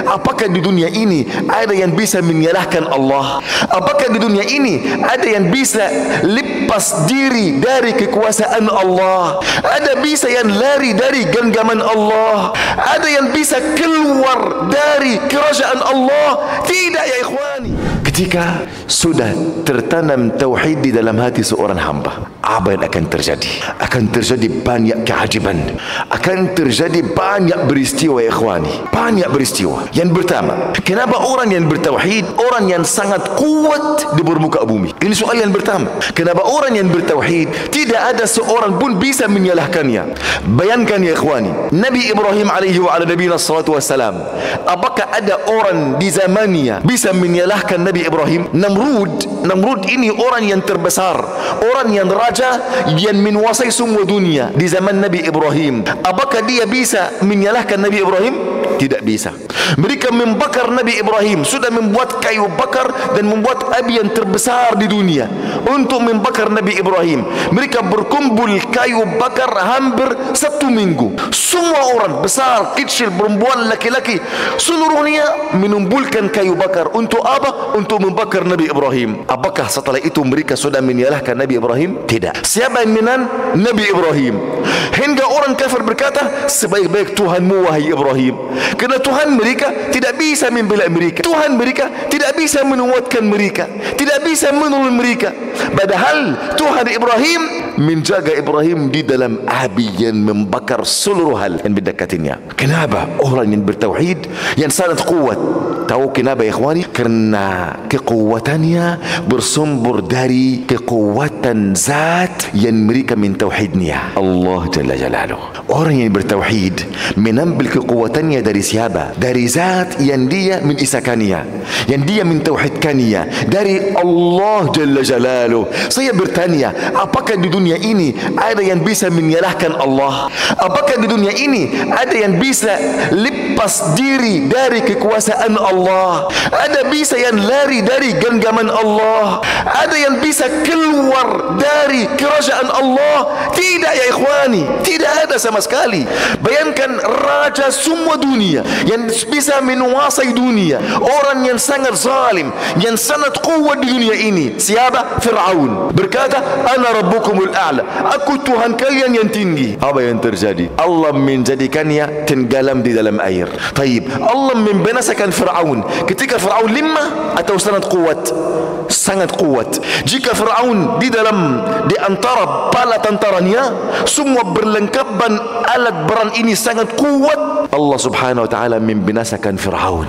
apakah di dunia ini ada yang bisa menyalahkan Allah? Apakah di dunia ini ada yang bisa lepas diri dari kekuasaan Allah? Ada bisa yang lari dari genggaman Allah? Ada yang bisa keluar dari kerajaan Allah? Tidak ya ikhwani. Ketika sudah tertanam tauhid di dalam hati seorang hamba, apa yang akan terjadi? Akan terjadi banyak keajaiban, akan terjadi banyak peristiwa ya ikhwani, banyak peristiwa. Yang pertama, kenapa orang yang bertauhid orang yang sangat kuat di permukaan bumi? Ini soal yang pertama. Kenapa orang yang bertauhid tidak ada seorang pun bisa menyalahkannya? Bayangkan ya ikhwani, Nabi Ibrahim alaihi wa ala nabiyina salatu wassalam, apakah ada orang di zamannya bisa menyalahkan Nabi Ibrahim? Namrud ini orang yang terbesar, orang yang raja yang menguasai semua dunia di zaman Nabi Ibrahim. Apakah dia bisa menyalahkan Nabi Ibrahim? Tidak bisa. Mereka membakar Nabi Ibrahim, sudah membuat kayu bakar dan membuat api yang terbesar di dunia untuk membakar Nabi Ibrahim. Mereka berkumpul kayu bakar hampir 1 minggu. Semua orang, besar, kecil, perempuan, laki-laki, seluruhnya menumpulkan kayu bakar. Untuk apa? Untuk membakar Nabi Ibrahim. Apakah setelah itu mereka sudah menyalahkan Nabi Ibrahim? Tidak. Siapa yang menang? Nabi Ibrahim. Hingga orang kafir berkata, sebaik-baik Tuhanmu wahai Ibrahim. Kerana Tuhan mereka tidak bisa membela mereka, Tuhan mereka tidak bisa menguatkan mereka, tidak bisa menolong mereka. Padahal Tuhan Ibrahim menjaga Ibrahim di dalam api yang membakar seluruh hal yang mendekatinya. Kenapa? Orang yang bertauhid yang sangat kuat. Tahu kenapa ya ikhwani? Karena kekuatannya bersumber dari kekuatan zat yang mereka mentauhidnya, Allah Jalla Jalaluh. Orang yang bertauhid menambil kekuatannya dari siapa? Dari zat yang dia mengisakannya, yang dia mentauhidkannya, dari Allah Jalla Jalaluh. Saya bertanya, apakah di dunia ini ada yang bisa menyalahkan Allah? Apakah di dunia ini ada yang bisa lepas diri dari kekuasaan Allah? Ada bisa yang lari dari genggaman Allah? Ada yang bisa keluar dari kerajaan Allah? Tidak ya ikhwani, tidak ada sama sekali. Bayangkan raja semua dunia yang bisa menguasai dunia, orang yang sangat zalim, yang sangat kuat di dunia ini. Siapa? Fir'aun. Berkata, ana rabbukumul a'la, aku Tuhan kalian yang tinggi. Apa yang terjadi? Allah menjadikannya tenggelam di dalam air. Taib, Allah membinasakan Fir'aun. Ketika Fir'aun lemah atau sangat kuat? Sangat kuat. Jika Fir'aun di antara bala tentaranya semua berlengkapan alat beran ini sangat kuat, Allah subhanahu wa ta'ala membinasakan Fir'aun.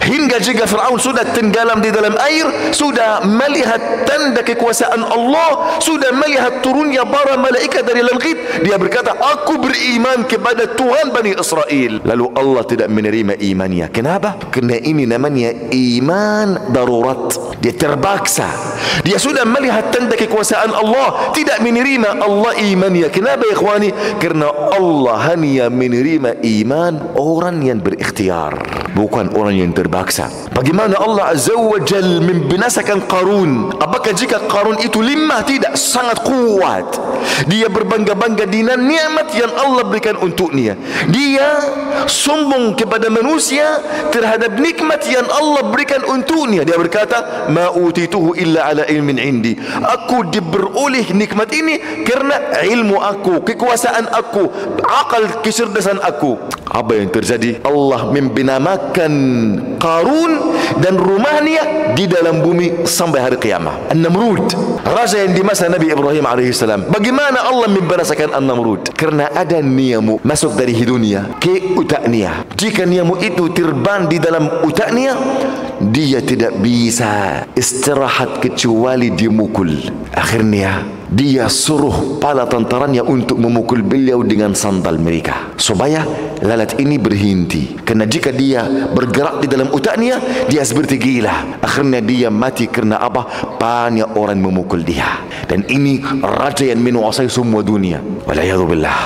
Hingga jika Fir'aun sudah tenggelam di dalam air, sudah melihat tanda kekuasaan Allah, sudah melihat turunnya para malaikat dari langit, dia berkata, aku beriman kepada Tuhan Bani Israel. Lalu Allah tidak menerima imannya. Kenapa? Kerana ini namanya iman darurat. Dia terpaksa. Dia sudah melihat tanda kekuasaan Allah, tidak menerima Allah imannya. Kenapa ya ikhwani? Kerana Allah hanya menerima iman orang yang berikhtiar, bukan orang yang terpaksa. Bagaimana Allah Azza wa Jal membinasakan Qarun? Apakah jika Qarun itu lemah? Tidak, sangat kuat. Dia berbangga-bangga dengan nikmat yang Allah berikan untuknya. Dia sombong kepada manusia terhadap nikmat yang Allah berikan untuknya. Dia berkata, ma utituhu illa ala ilmin indi. Aku diberoleh nikmat ini kerana ilmu aku, kekuasaan aku, akal kecerdasan aku. Apa yang terjadi? Allah membinamakan Qarun dan rumahnya di dalam bumi sampai hari kiamat. An-Namrud, raja yang di masa Nabi Ibrahim alaihissalam. Bagaimana Allah membinasakan An-Namrud? Kerana ada nyamuk masuk dari hidungnya ke otaknya. Jika nyamuk itu terbang di dalam otaknya, dia tidak bisa istirahat kecuali dimukul. Akhirnya dia suruh pala tentaranya untuk memukul beliau dengan sandal mereka supaya lalat ini berhenti. Kerana jika dia bergerak di dalam otaknya, dia seperti gila. Akhirnya dia mati kerana apa? Banyak orang memukul dia. Dan ini raja yang menguasai semua dunia. Waliyadzubillah.